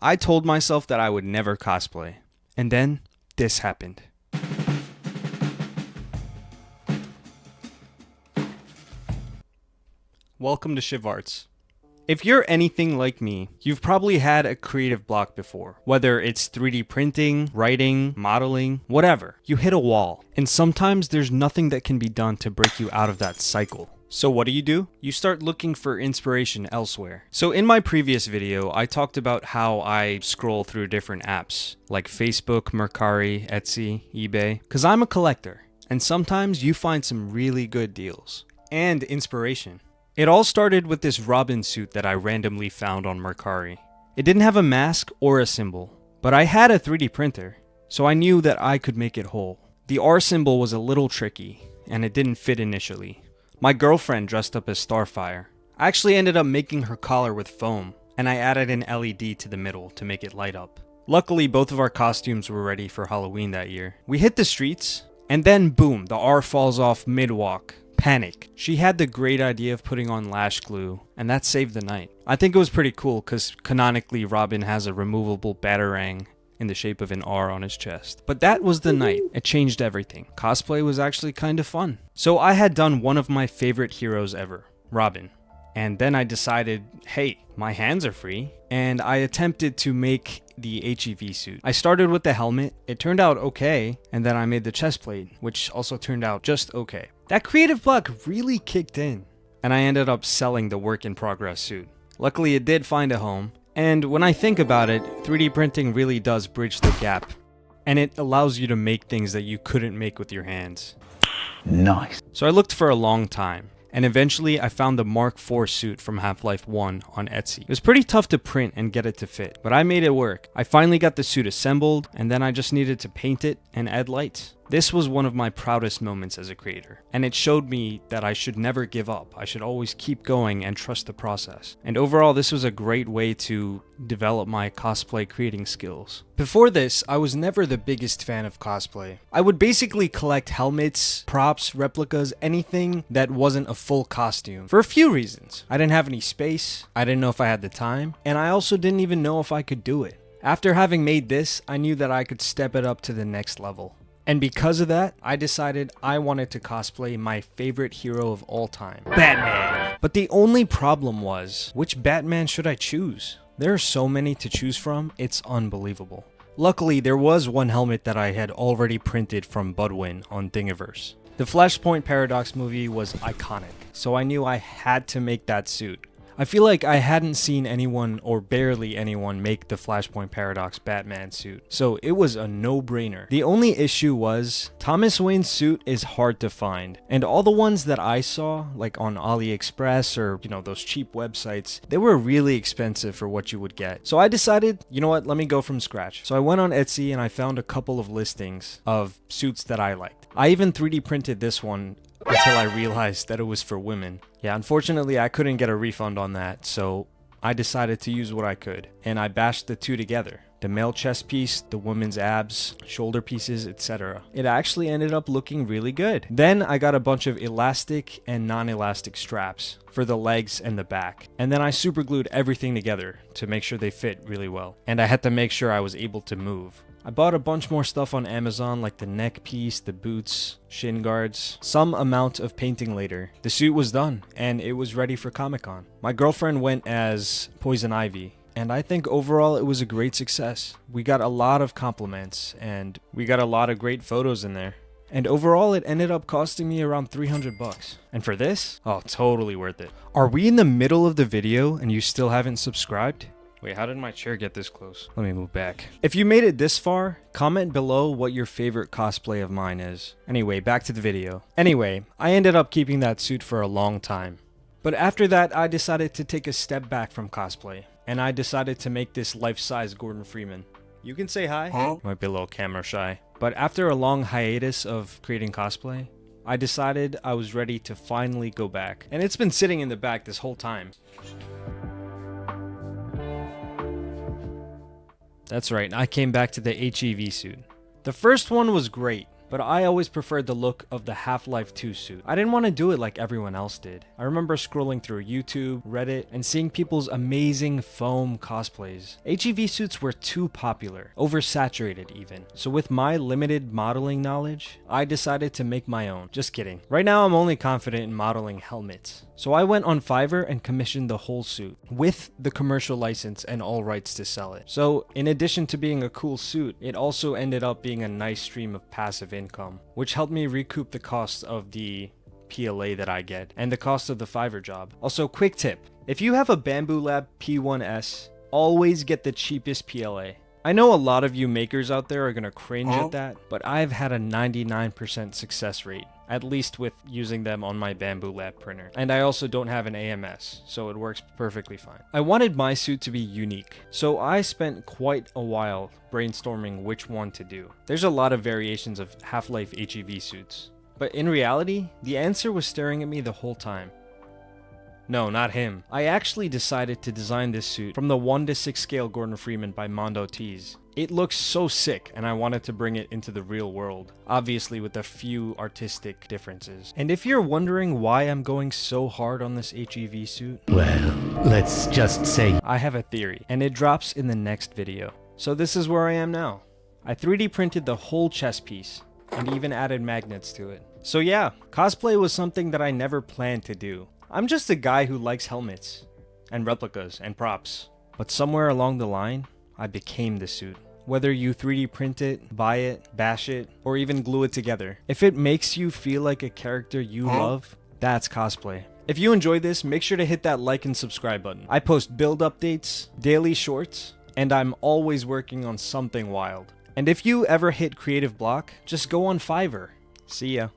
I told myself that I would never cosplay. And then, this happened. Welcome to Shiv Arts. If you're anything like me, you've probably had a creative block before. Whether it's 3D printing, writing, modeling, whatever. You hit a wall, and sometimes there's nothing that can be done to break you out of that cycle. So what do? You start looking for inspiration elsewhere. So in my previous video, I talked about how I scroll through different apps, like Facebook, Mercari, Etsy, eBay, because I'm a collector, and sometimes you find some really good deals. And inspiration. It all started with this Robin suit that I randomly found on Mercari. It didn't have a mask or a symbol, but I had a 3D printer, so I knew that I could make it whole. The R symbol was a little tricky, and it didn't fit initially. My girlfriend dressed up as Starfire. I actually ended up making her collar with foam, and I added an LED to the middle to make it light up. Luckily, both of our costumes were ready for Halloween that year. We hit the streets, and then boom, the R falls off mid-walk. Panic. She had the great idea of putting on lash glue, and that saved the night. I think it was pretty cool because canonically Robin has a removable batarang in the shape of an R on his chest. But that was the night. It changed everything. Cosplay was actually kind of fun. So I had done one of my favorite heroes ever, Robin. And then I decided, hey, my hands are free, and I attempted to make the HEV suit. I started with the helmet, it turned out okay, and then I made the chest plate, which also turned out just okay. That creative block really kicked in, and I ended up selling the work-in-progress suit. Luckily, it did find a home, and when I think about it, 3D printing really does bridge the gap, and it allows you to make things that you couldn't make with your hands. Nice. So I looked for a long time, and eventually I found the Mark IV suit from HalfLife 1 on Etsy. It was pretty tough to print and get it to fit, but I made it work. I finally got the suit assembled, and then I just needed to paint it and add lights. This was one of my proudest moments as a creator, and it showed me that I should never give up. I should always keep going and trust the process. And overall, this was a great way to develop my cosplay creating skills. Before this, I was never the biggest fan of cosplay. I would basically collect helmets, props, replicas, anything that wasn't a full costume. For a few reasons. I didn't have any space, I didn't know if I had the time, and I also didn't even know if I could do it. After having made this, I knew that I could step it up to the next level. And because of that, I decided I wanted to cosplay my favorite hero of all time, Batman. But the only problem was, which Batman should I choose? There are so many to choose from, it's unbelievable. Luckily, there was one helmet that I had already printed from Budwin on Thingiverse. The Flashpoint Paradox movie was iconic, so I knew I had to make that suit. I feel like I hadn't seen anyone, or barely anyone, make the Flashpoint Paradox Batman suit, so it was a no-brainer. The only issue was, Thomas Wayne's suit is hard to find, and all the ones that I saw, like on AliExpress or, those cheap websites, they were really expensive for what you would get. So I decided, you know what, let me go from scratch. So I went on Etsy and I found a couple of listings of suits that I liked. I even 3D printed this one until I realized that it was for women. Yeah, unfortunately I couldn't get a refund on that, so I decided to use what I could, and I bashed the two together. The male chest piece, the women's abs, shoulder pieces, etc. It actually ended up looking really good. Then I got a bunch of elastic and non-elastic straps for the legs and the back, and then I super glued everything together to make sure they fit really well, and I had to make sure I was able to move. I bought a bunch more stuff on Amazon, like the neck piece, the boots, shin guards, some amount of painting later. The suit was done, and it was ready for Comic-Con. My girlfriend went as Poison Ivy, and I think overall it was a great success. We got a lot of compliments, and we got a lot of great photos in there. And overall, it ended up costing me around 300 bucks. And for this? Oh, totally worth it. Are we in the middle of the video and you still haven't subscribed? Wait, how did my chair get this close? Let me move back. If you made it this far, comment below what your favorite cosplay of mine is. Anyway, back to the video. Anyway, I ended up keeping that suit for a long time. But after that, I decided to take a step back from cosplay, and I decided to make this life-size Gordon Freeman. You can say hi. Huh? Might be a little camera shy. But after a long hiatus of creating cosplay, I decided I was ready to finally go back. And it's been sitting in the back this whole time. That's right, I came back to the HEV suit. The first one was great. but I always preferred the look of the Half-Life 2 suit. I didn't want to do it like everyone else did. I remember scrolling through YouTube, Reddit, and seeing people's amazing foam cosplays. HEV suits were too popular, oversaturated even. So with my limited modeling knowledge, I decided to make my own. Just kidding. Right now I'm only confident in modeling helmets. So I went on Fiverr and commissioned the whole suit, with the commercial license and all rights to sell it. So in addition to being a cool suit, it also ended up being a nice stream of passive income, which helped me recoup the cost of the PLA that I get, and the cost of the Fiverr job. Also, quick tip, if you have a Bamboo Lab P1S, always get the cheapest PLA. I know a lot of you makers out there are gonna cringe at that, but I've had a 99% success rate, at least with using them on my Bamboo Lab printer. And I also don't have an AMS, so it works perfectly fine. I wanted my suit to be unique, so I spent quite a while brainstorming which one to do. There's a lot of variations of Half-Life HEV suits, but in reality, the answer was staring at me the whole time. No, not him. I actually decided to design this suit from the 1:6 scale Gordon Freeman by Mondo Tees. It looks so sick, and I wanted to bring it into the real world, obviously with a few artistic differences. And if you're wondering why I'm going so hard on this HEV suit, well, let's just say I have a theory, and it drops in the next video. So this is where I am now. I 3D printed the whole chest piece, and even added magnets to it. So yeah, cosplay was something that I never planned to do. I'm just a guy who likes helmets, and replicas, and props. But somewhere along the line, I became the suit. Whether you 3D print it, buy it, bash it, or even glue it together, if it makes you feel like a character you love, that's cosplay. If you enjoyed this, make sure to hit that like and subscribe button. I post build updates, daily shorts, and I'm always working on something wild. And if you ever hit creative block, just go on Fiverr. See ya.